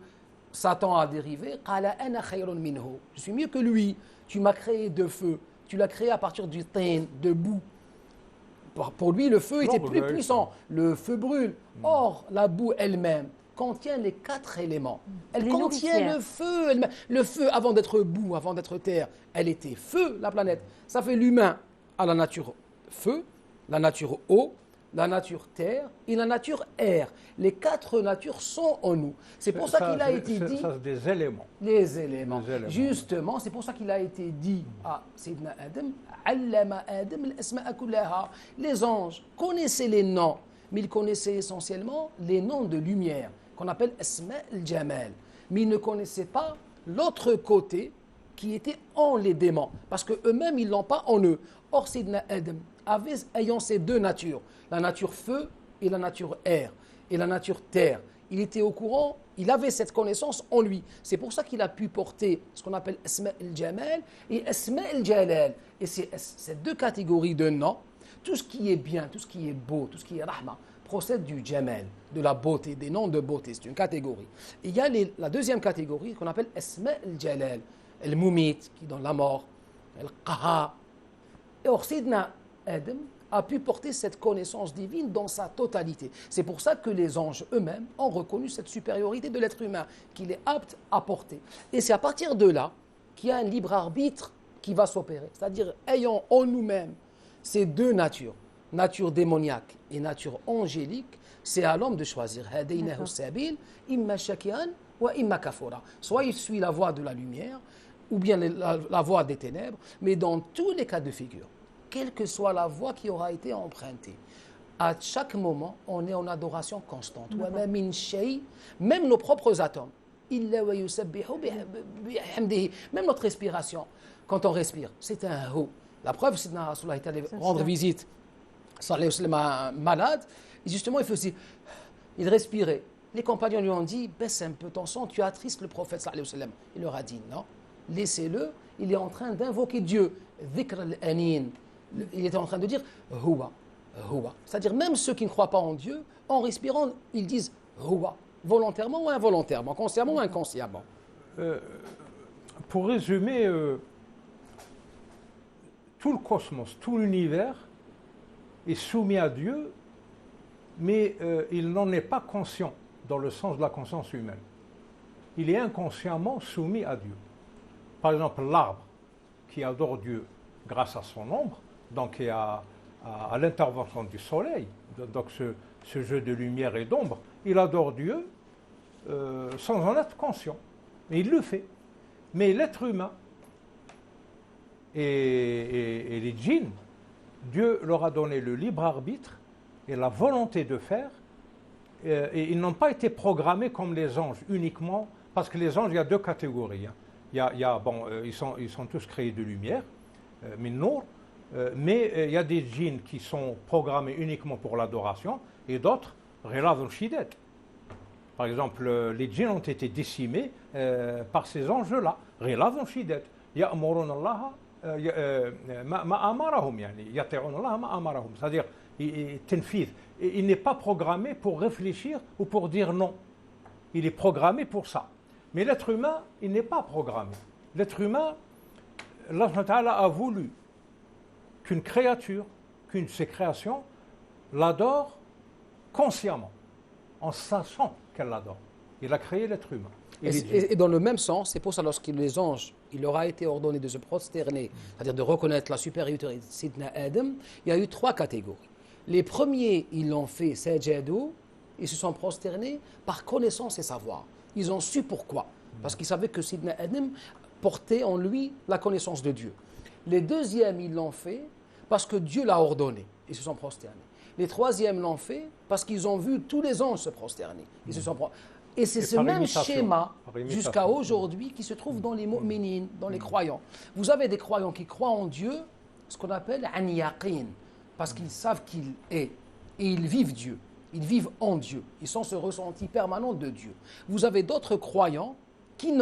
Satan a dérivé. Je suis mieux que lui. Tu m'as créé de feu. Tu l'as créé à partir du tin, de boue. Pour lui, le feu était plus puissant. Le feu brûle. Or, la boue elle-même contient les 4 éléments. Elle contient le feu. Le feu, avant d'être boue, avant d'être terre, elle était feu, la planète. Ça fait l'humain à la nature feu, la nature eau, la nature terre et la nature air. Les 4 natures sont en nous. C'est pour ça qu'il a été dit... Ça, c'est des éléments. Les éléments. Justement, c'est pour ça qu'il a été dit à Sayyidina Adam, Allama Adam al-asma'a kullaha. Les anges connaissaient les noms, mais ils connaissaient essentiellement les noms de lumière, qu'on appelle Asma al-Jamal. Mais ils ne connaissaient pas l'autre côté qui était en les démons, parce qu'eux-mêmes, ils ne l'ont pas en eux. Or, Sayyidina Adam, ayant ces 2 natures, la nature feu et la nature air, et la nature terre, il était au courant, il avait cette connaissance en lui. C'est pour ça qu'il a pu porter ce qu'on appelle Asma al-Jamal et Asma al-Jalal. Et ces 2 catégories de noms, tout ce qui est bien, tout ce qui est beau, tout ce qui est rahma, procède du Jamal, de la beauté, des noms de beauté. C'est une catégorie. Et il y a la deuxième catégorie qu'on appelle Asma al-Jalal, al-Mumit, qui donne la mort, al-Qaha. Et or, Sidna Adam a pu porter cette connaissance divine dans sa totalité. C'est pour ça que les anges eux-mêmes ont reconnu cette supériorité de l'être humain qu'il est apte à porter. Et c'est à partir de là qu'il y a un libre arbitre qui va s'opérer. C'est-à-dire, ayant en nous-mêmes ces 2 natures, nature démoniaque et nature angélique, c'est à l'homme de choisir. Hadaynahu sabil, imma shakiran wa imma kafura. Soit il suit la voie de la lumière, ou bien la voie des ténèbres, mais dans tous les cas de figure, quelle que soit la voie qui aura été empruntée, à chaque moment, on est en adoration constante. Wa ma min shay, même nos propres atomes, illa wa yusabbihu bihamdihi, même notre respiration, quand on respire, c'est un hu. La preuve, c'est que Rasulullah est allé rendre visite sallallahu alayhi wa sallam, à un malade, et justement, il respirait. Les compagnons lui ont dit, baisse un peu ton son, tu attristes le prophète sallallahu alayhi wa sallam. Il leur a dit, non, laissez-le, il est en train d'invoquer Dieu. Dhikr al-anin. Il est en train de dire, huwa, huwa. C'est-à-dire, même ceux qui ne croient pas en Dieu, en respirant, ils disent, huwa, volontairement ou involontairement, consciemment ou inconsciemment. Pour résumer, tout le cosmos, tout l'univers est soumis à Dieu, mais il n'en est pas conscient dans le sens de la conscience humaine. Il est inconsciemment soumis à Dieu. Par exemple, l'arbre qui adore Dieu grâce à son ombre, donc et à l'intervention du soleil, donc ce jeu de lumière et d'ombre, il adore Dieu sans en être conscient. Et il le fait. Mais l'être humain et les djinns, Dieu leur a donné le libre arbitre et la volonté de faire, et ils n'ont pas été programmés comme les anges uniquement, parce que les anges, il y a deux catégories. Ils sont tous créés de lumière, min nour, mais il y a des djinns qui sont programmés uniquement pour l'adoration, et d'autres, ghiladun shidat. Par exemple, les djinns ont été décimés par ces anges-là, ghiladun shidat. Ya'muruna Allah ma amarahum, yati'una Allah ma amarahum. C'est-à-dire, il n'est pas programmé pour réfléchir ou pour dire non. Il est programmé pour ça. Mais l'être humain, il n'est pas programmé. L'être humain, Allah a voulu qu'une créature, qu'une de ses créations, l'adore consciemment, en sachant qu'elle l'adore. Il a créé l'être humain. Et dans le même sens, c'est pour ça lorsque les anges, il leur a été ordonné de se prosterner, c'est-à-dire de reconnaître la supériorité de Sidna Adam, il y a eu trois catégories. Les premiers, ils l'ont fait, sajadou, ils se sont prosternés par connaissance et savoir. Ils ont su pourquoi. Parce qu'ils savaient que Sidna Adam portait en lui la connaissance de Dieu. Les deuxièmes, ils l'ont fait parce que Dieu l'a ordonné. Ils se sont prosternés. Les troisièmes l'ont fait parce qu'ils ont vu tous les anges se prosterner. Ils se sont Et c'est ce même schéma jusqu'à aujourd'hui qui se trouve dans les mu'minin, dans les croyants. Vous avez des croyants qui croient en Dieu, ce qu'on appelle an yaqin, parce qu'ils savent qu'il est. Et ils vivent Dieu. Ils vivent en Dieu. Ils sont ce ressenti permanent de Dieu. Vous avez d'autres croyants qui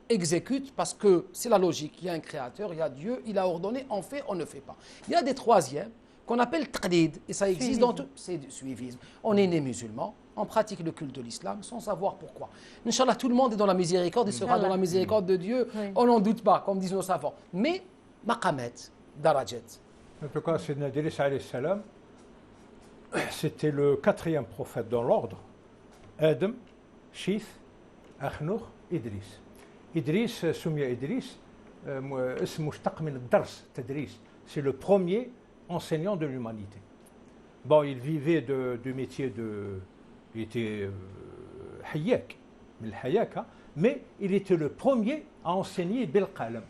exécutent parce que c'est la logique. Il y a un créateur, il y a Dieu, il a ordonné, on fait, on ne fait pas. Il y a des troisièmes qu'on appelle taqlid, et ça existe dans tout. C'est du suivisme. On est né musulman, on pratique le culte de l'islam sans savoir pourquoi. Inch'Allah, tout le monde est dans la miséricorde et sera dans la miséricorde de Dieu. Oui. On n'en doute pas, comme disent nos savants. Mais, maqamet, darajat. En tout cas, Sidna Idriss alayhi salam, c'était le quatrième prophète dans l'ordre. Adam, Shith, Akhnouch, Idriss. Idriss, Soumia Idriss, c'est le premier enseignant de l'humanité. Bon, il vivait du métier de... Il était hayyak, mais il était le premier à enseigner bil qalam.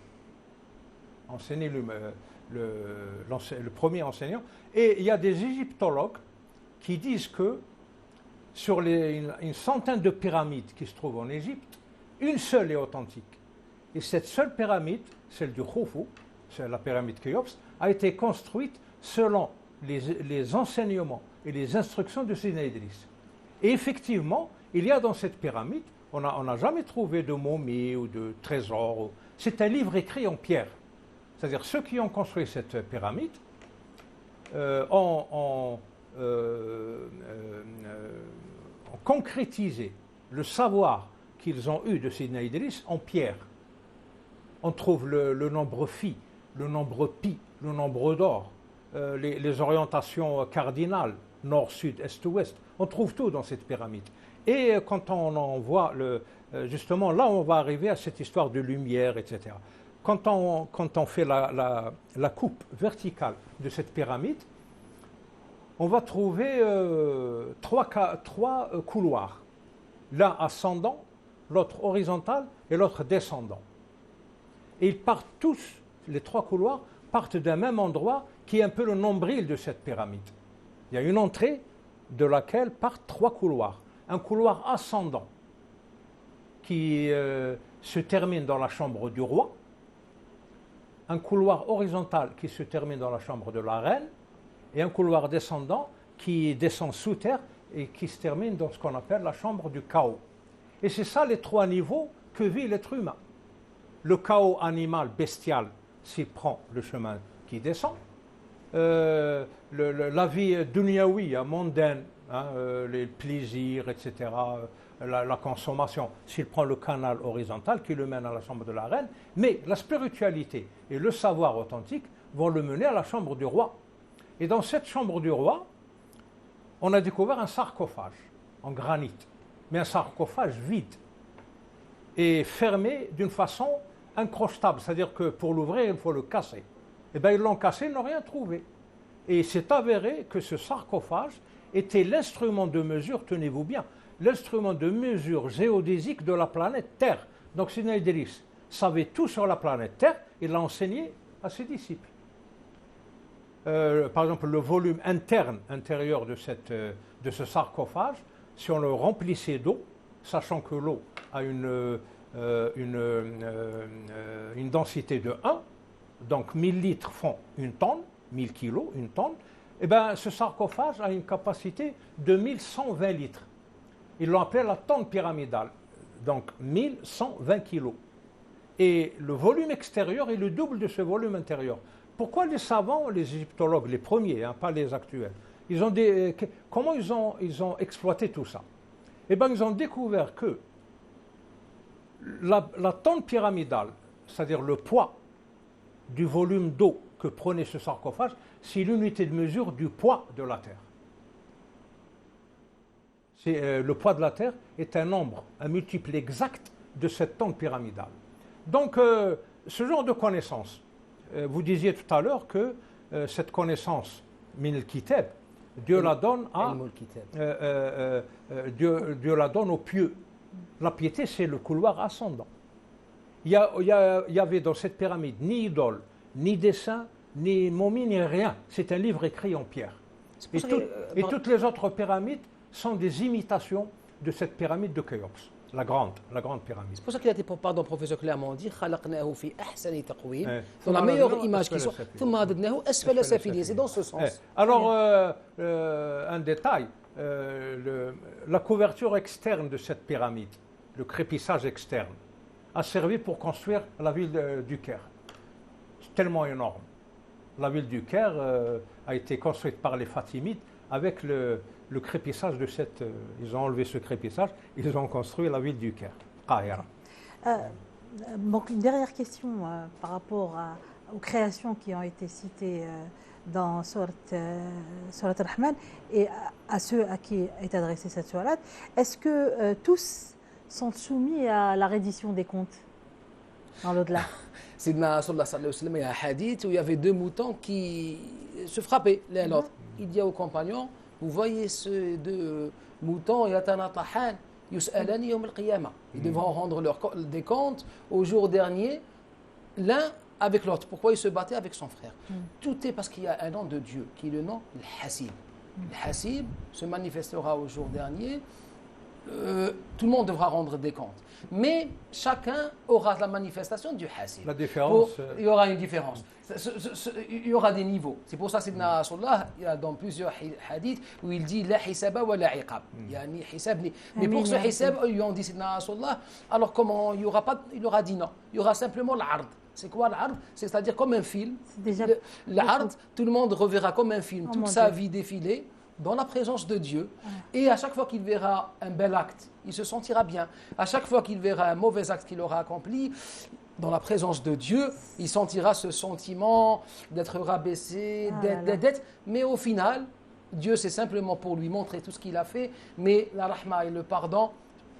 Enseigner le premier enseignant. Et il y a des égyptologues qui disent que sur une centaine de pyramides qui se trouvent en Égypte, une seule est authentique. Et cette seule pyramide, celle du Khufu, c'est la pyramide Khéops, a été construite selon les enseignements et les instructions de Sidna Idriss. Et effectivement, il y a dans cette pyramide, on n'a jamais trouvé de momie ou de trésor. C'est un livre écrit en pierre. C'est-à-dire ceux qui ont construit cette pyramide ont concrétisé le savoir qu'ils ont eu de Sidna Idriss en pierre. On trouve le nombre phi, le nombre pi, le nombre d'or, les orientations cardinales, nord, sud, est, ouest. On trouve tout dans cette pyramide. Et quand on en voit, justement, là on va arriver à cette histoire de lumière, etc. Quand on fait la coupe verticale de cette pyramide, on va trouver trois couloirs. l'un ascendant, l'autre horizontal et l'autre descendant. Et ils partent tous, les trois couloirs, partent d'un même endroit qui est un peu le nombril de cette pyramide. Il y a une entrée de laquelle partent trois couloirs. Un couloir ascendant qui se termine dans la chambre du roi, un couloir horizontal qui se termine dans la chambre de la reine, et un couloir descendant qui descend sous terre et qui se termine dans ce qu'on appelle la chambre du chaos. Et c'est ça les trois niveaux que vit l'être humain. Le chaos animal, bestial, s'il prend le chemin qui descend. La vie dunyaoui, mondaine, hein, les plaisirs, etc., la consommation, s'il prend le canal horizontal qui le mène à la chambre de la reine. Mais la spiritualité et le savoir authentique vont le mener à la chambre du roi. Et dans cette chambre du roi, on a découvert un sarcophage en granit, mais un sarcophage vide et fermé d'une façon incrochable, c'est-à-dire que pour l'ouvrir, il faut le casser. Eh bien, ils l'ont cassé, ils n'ont rien trouvé. Et il s'est avéré que ce sarcophage était l'instrument de mesure, tenez-vous bien, l'instrument de mesure géodésique de la planète Terre. Donc Sidna Idriss savait tout sur la planète Terre, il l'a enseigné à ses disciples. Par exemple, le volume intérieur de ce sarcophage, si on le remplissait d'eau, sachant que l'eau a une densité de 1, donc 1000 litres font une tonne, 1000 kilos, une tonne, et bien ce sarcophage a une capacité de 1120 litres. Ils l'ont appelé la tonne pyramidale, donc 1120 kilos. Et le volume extérieur est le double de ce volume intérieur. Pourquoi les savants, les égyptologues, les premiers, hein, pas les actuels, comment ils ont exploité tout ça? Eh bien, ils ont découvert que la tonne pyramidale, c'est-à-dire le poids du volume d'eau que prenait ce sarcophage, c'est l'unité de mesure du poids de la Terre. Le poids de la Terre est un nombre, un multiple exact de cette tonne pyramidale. Donc, ce genre de connaissance, vous disiez tout à l'heure que cette connaissance, min al-kitab, Dieu la donne Dieu la donne aux pieux. La piété, c'est le couloir ascendant. Il y avait dans cette pyramide ni idole, ni dessin, ni momie, ni rien. C'est un livre écrit en pierre. Et toutes les autres pyramides sont des imitations de cette pyramide de Khéops, la grande pyramide. C'est pour ça qu'il a été, pardon, professeur clairement dit, dans la meilleure image qui soit, c'est dans ce sens. Alors, un détail, la couverture externe de cette pyramide, le crépissage externe, a servi pour construire la ville du Caire. C'est tellement énorme. La ville du Caire a été construite par les Fatimides avec le crépissage de cette... ils ont enlevé ce crépissage, ils ont construit la ville du Caire, Qahira. Donc une dernière question par rapport aux créations qui ont été citées dans Surat Ar-Rahman et à ceux à qui est adressée cette sourate. Est-ce que tous sont soumis à la reddition des comptes dans l'au-delà? Sidna Rasulullah sallallahu alayhi wa sallam, il y a un hadith où il y avait deux moutons qui se frappaient l'un l'autre. Il dit aux compagnons, vous voyez ces deux moutons, yatanatahan, yus'alani yawm al-qiyamah. Ils devront rendre des comptes au jour dernier, l'un avec l'autre. Pourquoi ils se battaient avec son frère? Tout est parce qu'il y a un nom de Dieu, qui est le nom Al-Hasib. Al-Hasib se manifestera au jour dernier. Tout le monde devra rendre des comptes. Mais chacun aura la manifestation du Hasib. La différence. Il y aura une différence. Il y aura des niveaux. C'est pour ça que Sidna Rasulullah, il y a dans plusieurs hadiths où il dit la hisaba wa la iqab. Il y a ni hisab ni. Mais pour ce hisab, ils ont dit Sidna Rasulullah, alors comment il y aura pas, il aura dit non. Il y aura simplement l'ard. C'est quoi l'ard? C'est-à-dire comme un film. L'ard, tout le monde reverra comme un film toute sa vie défiler dans la présence de Dieu. Et à chaque fois qu'il verra un bel acte, il se sentira bien. À chaque fois qu'il verra un mauvais acte qu'il aura accompli, dans la présence de Dieu, il sentira ce sentiment d'être rabaissé, d'être. Mais au final, Dieu, c'est simplement pour lui montrer tout ce qu'il a fait, mais la rahma et le pardon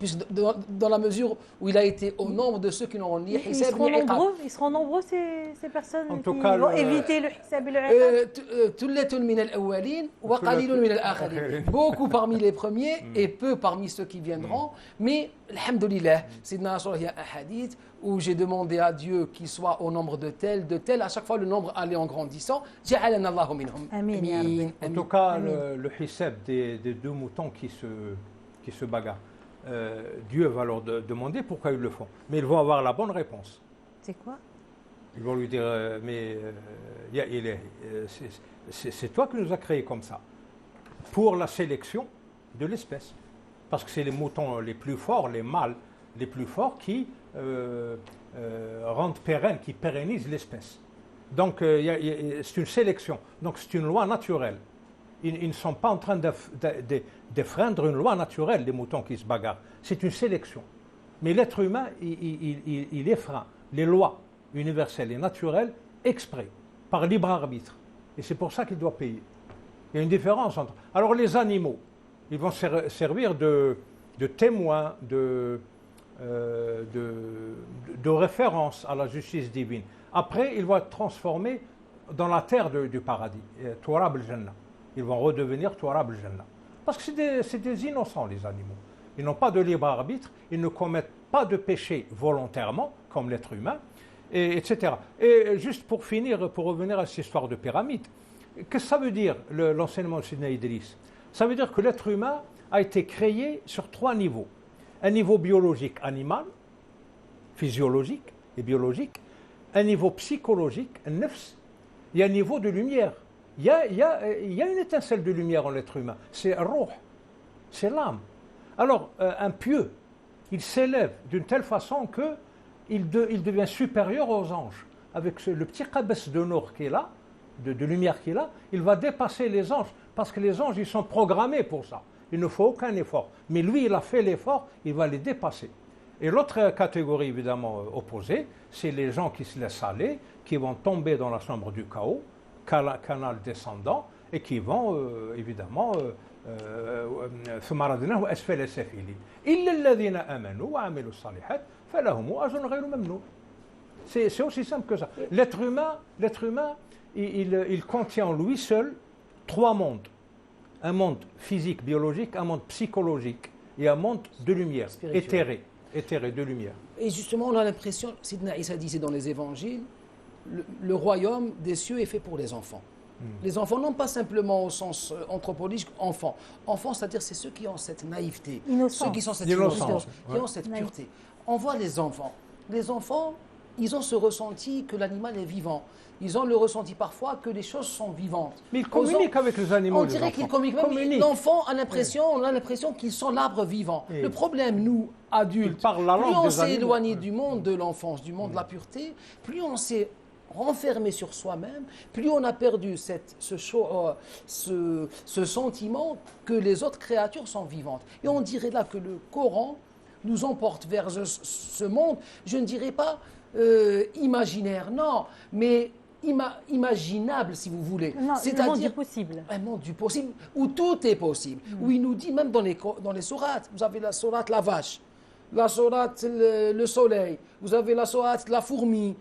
puisque dans la mesure où il a été au nombre de ceux qui n'ont ni hisab ni iqab. Ils seront nombreux ces personnes En qui tout cas, vont éviter le hisab et le iqab. Thullatun min al-awwalin wa qalilun min al-akhirin. Beaucoup parmi les premiers et peu parmi ceux qui viendront. Mais, alhamdoulilah, Sidna Rasul, il y a un hadith où j'ai demandé à Dieu qu'il soit au nombre de tel. À chaque fois, le nombre allait en grandissant. Ja'alana Allahu minhum. Amin. En tout cas, le hisab des deux moutons qui se bagarrent, Dieu va leur demander pourquoi ils le font. Mais ils vont avoir la bonne réponse. C'est quoi? Ils vont lui dire, c'est toi qui nous as créés comme ça, pour la sélection de l'espèce. Parce que c'est les moutons les plus forts, les mâles les plus forts qui rendent pérenne, qui pérennisent l'espèce. Donc c'est une sélection, donc c'est une loi naturelle. Ils ne sont pas en train d'effreindre une loi naturelle, les moutons qui se bagarrent. C'est une sélection. Mais l'être humain, il effreint les lois universelles et naturelles exprès, par libre arbitre. Et c'est pour ça qu'il doit payer. Il y a une différence entre... Alors les animaux, ils vont servir de témoins, de référence à la justice divine. Après, ils vont être transformés dans la terre du paradis, Turab al-Jannah. Ils vont redevenir Turab al-Jannah. Parce que c'est des innocents, les animaux. Ils n'ont pas de libre arbitre, ils ne commettent pas de péché volontairement, comme l'être humain, etc. Et juste pour finir, pour revenir à cette histoire de pyramide, qu'est-ce que ça veut dire, l'enseignement de Sidna Idriss? Ça veut dire que l'être humain a été créé sur 3 niveaux. Un niveau biologique animal, physiologique et biologique, un niveau psychologique, un nefs, et un niveau de lumière. Il y a une étincelle de lumière en l'être humain, c'est ruh, c'est l'âme. Alors, un pieux, il s'élève d'une telle façon qu'il devient supérieur aux anges. Avec le petit qabas de nour qui est là, de lumière qui est là, il va dépasser les anges, parce que les anges, ils sont programmés pour ça. Il ne faut aucun effort. Mais lui, il a fait l'effort, il va les dépasser. Et l'autre catégorie, évidemment, opposée, c'est les gens qui se laissent aller, qui vont tomber dans la chambre du chaos, canal descendant, et qui vont, évidemment, ثم رددناه أسفل السافلين إلا الذين آمنوا وعملوا الصالحات فلهم أجر غير ممنون. C'est aussi simple que ça. L'être humain, il contient en lui seul 3 mondes. Un monde physique, biologique, un monde psychologique et un monde de lumière, éthéré de lumière. Et justement, on a l'impression, Sidna Isa disait dans les évangiles, le royaume des cieux est fait pour les enfants. Les enfants, non pas simplement au sens anthropologique, enfants. Enfants, c'est-à-dire c'est ceux qui ont cette naïveté, ceux qui ont cette innocence, qui ont cette pureté. On voit les enfants. Les enfants, ils ont ce ressenti que l'animal est vivant. Ils ont le ressenti parfois que les choses sont vivantes. Mais ils communiquent avec les animaux. On dirait qu'ils communiquent. L'enfant a l'impression, on a l'impression qu'ils sont l'arbre vivant. Le problème, nous, adultes, plus on s'est éloigné du monde de l'enfance, du monde de la pureté, plus on s'est renfermé sur soi-même, plus on a perdu ce sentiment que les autres créatures sont vivantes. Et on dirait là que le Coran nous emporte vers ce monde, je ne dirais pas imaginaire, non, mais imaginable, si vous voulez. C'est-à-dire un monde du possible. Un monde du possible, où tout est possible. Où il nous dit, même dans les sourates, vous avez la sourate la vache, la sourate le soleil, vous avez la sourate la fourmi,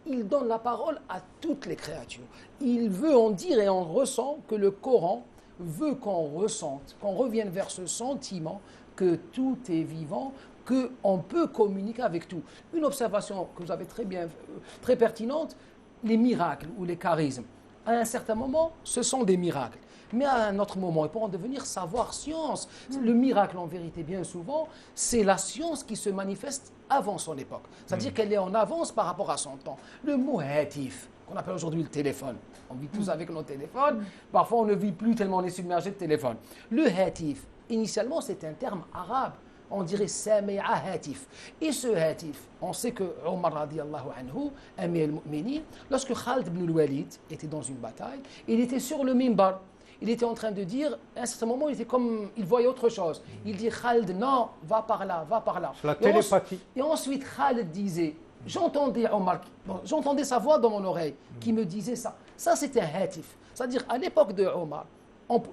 il donne la parole à toutes les créatures. Il veut en dire et on ressent que le Coran veut qu'on ressente, qu'on revienne vers ce sentiment que tout est vivant, qu'on peut communiquer avec tout. Une observation que vous avez très pertinente, les miracles ou les charismes. À un certain moment, ce sont des miracles. Mais à un autre moment, ils pourront devenir savoir-science. Le miracle, en vérité, bien souvent, c'est la science qui se manifeste avant son époque. C'est-à-dire qu'elle est en avance par rapport à son temps. Le mot hatif, qu'on appelle aujourd'hui le téléphone. On vit tous avec nos téléphones. Parfois, on ne vit plus tellement on est submergé de téléphone. Le hatif, initialement, c'est un terme arabe. On dirait Sami'a Hatif. Et ce Hatif, on sait que Omar radiallahu anhu, Amir al-Mu'minin, lorsque Khalid ibn al-Walid était dans une bataille, il était sur le minbar. Il était en train de dire, à un certain moment, il voyait autre chose. Il dit Khalid, non, va par là, va par là. C'est la télépathie. Et ensuite, Khalid disait, j'entendais sa voix dans mon oreille qui me disait ça. Ça, c'était un Hatif. C'est-à-dire, à l'époque de Omar,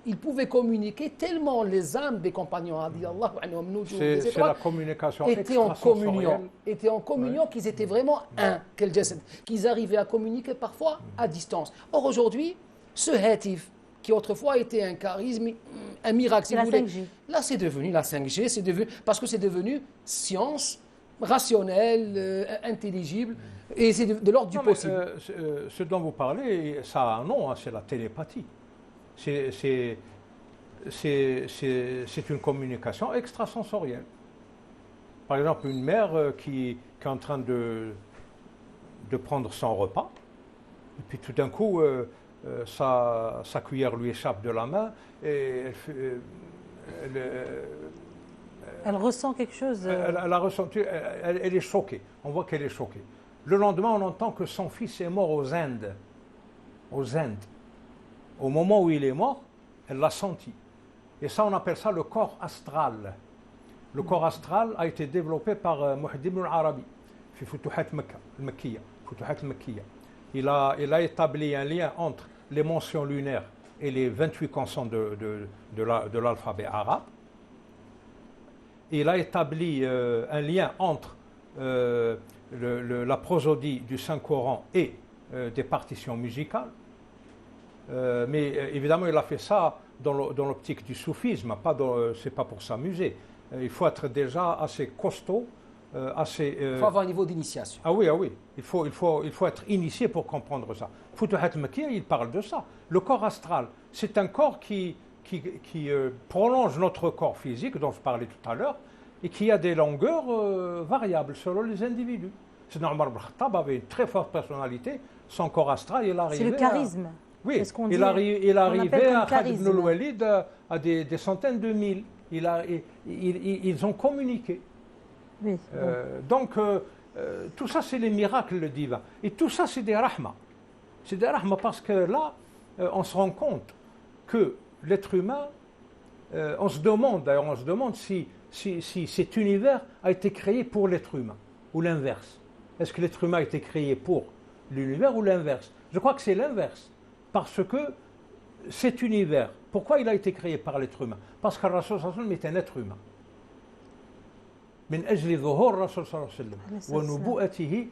ils pouvaient communiquer tellement les âmes des compagnons radiyallahu anhum, nujum, C'est des étoiles, la communication étaient en extrasensorielle. communion, qu'ils étaient vraiment un, qu'ils arrivaient à communiquer parfois à distance. Or aujourd'hui, ce hatif, qui autrefois était un charisme, un miracle, si C'est vous la voulez, 5G. là c'est devenu la 5G, parce que c'est devenu science, rationnelle, intelligible, et c'est de l'ordre du Non, mais, possible. ce dont vous parlez, ça a un nom, hein, c'est la télépathie. C'est une communication extrasensorielle. Par exemple, une mère qui est en train de prendre son repas, et puis tout d'un coup, sa cuillère lui échappe de la main, et Elle ressent quelque chose. elle a ressenti, elle est choquée. On voit qu'elle est choquée. Le lendemain, on entend que son fils est mort aux Indes. Aux Indes. Au moment où il est mort, elle l'a senti. Et ça, on appelle ça le corps astral. Le corps astral a été développé par Muhyiddin ibn al-Arabi, في فتوحات مكة المكية. فتوحات المكية. Il a établi un lien entre les mentions lunaires et les 28 consonnes de l'alphabet arabe. Il a établi un lien entre la prosodie du Saint-Coran et des partitions musicales. Mais évidemment, il a fait ça dans l'optique du soufisme, c'est pas pour s'amuser. Il faut être déjà assez costaud, assez... Il faut avoir un niveau d'initiation. Ah oui, il faut être initié pour comprendre ça. Futuhat al-Makkiyya, il parle de ça. Le corps astral, c'est un corps qui prolonge notre corps physique, dont je parlais tout à l'heure, et qui a des longueurs variables selon les individus. C'est Omar ibn Khattab avait une très forte personnalité, son corps astral, il arrivait... C'est le charisme. Oui, C'est ce qu'on il dit, arrivait appelle à comme Khalid ibn charisme. al-Walid à des centaines de milles. Ils ont communiqué. Oui. Donc, tout ça, c'est les miracles divins. Et tout ça, c'est des rahmas. C'est des rahmas parce que là, on se rend compte que l'être humain, on se demande si cet univers a été créé pour l'être humain ou l'inverse. Est-ce que l'être humain a été créé pour l'univers ou l'inverse? Je crois que c'est l'inverse. Parce que cet univers, pourquoi il a été créé par l'être humain? Parce que le Rasul sallallahu alayhi wa sallam est un être humain. من أجل ظهور الرسول صلى الله عليه وسلم ونبوءته,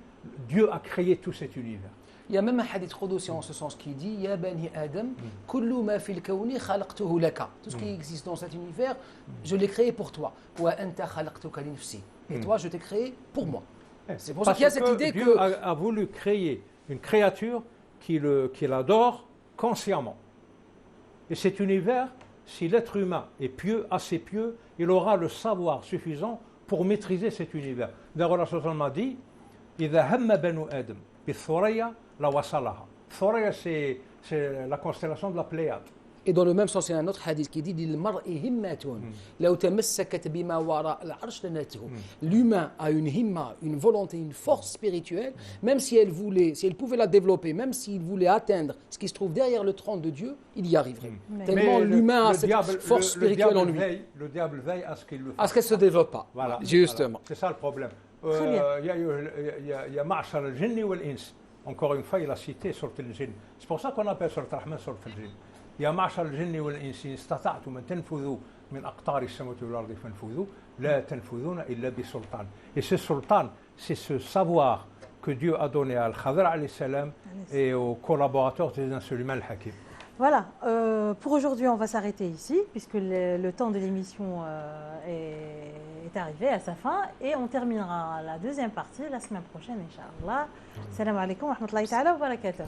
Dieu a créé tout cet univers. Il y a même un hadith qudsi en ce sens qui dit Ya bani Adam, kullu ma fil kawni khalaqtuhu laka. Tout ce qui existe dans cet univers, je l'ai créé pour toi. Wa anta khalaqtuka li nafsi. Et toi, je t'ai créé pour moi. C'est pour ça qu'il y a cette idée Dieu que a voulu créer une créature qu'il adore consciemment. Et cet univers, si l'être humain est pieux, assez pieux, il aura le savoir suffisant pour maîtriser cet univers. D'ailleurs, la Rasul m'a dit إذا هم بنو آدم بالثريا لوصلها. Thoraya, c'est la constellation de la Pléiade. Et dans le même sens, il y a un autre hadith qui dit L'humain a une himma, une volonté, une force spirituelle, même si elle pouvait la développer, même s'il voulait atteindre ce qui se trouve derrière le trône de Dieu, il y arriverait. Tellement l'humain a cette force spirituelle en lui. Le diable veille à ce qu'il le fasse. À ce qu'elle ne se développe pas. Voilà. Justement. Voilà. C'est ça le problème. Très bien. Il y a Ma'shar al-Jinni wal-Ins. Encore une fois, il a cité Surat al-Jinn. C'est pour ça qu'on appelle Surat al-Rahman Surat al-Jinn. يا معشر الجن والإنس إن استطعتم أن تنفذوا من أقطار السماوات والأرض فانفذوا لا تنفذون إلا بسلطان. Et ce sultan, c'est ce savoir que Dieu a donné à Al-Khadr alayhi salam et aux collaborateurs de Sulaiman al-Hakim. Voilà, pour aujourd'hui, on va s'arrêter ici, puisque le temps de l'émission est arrivé à sa fin, et on terminera la deuxième partie la semaine prochaine, Inch'Allah. Salam alaikum wa rahmatullahi ta'ala wa barakatuh.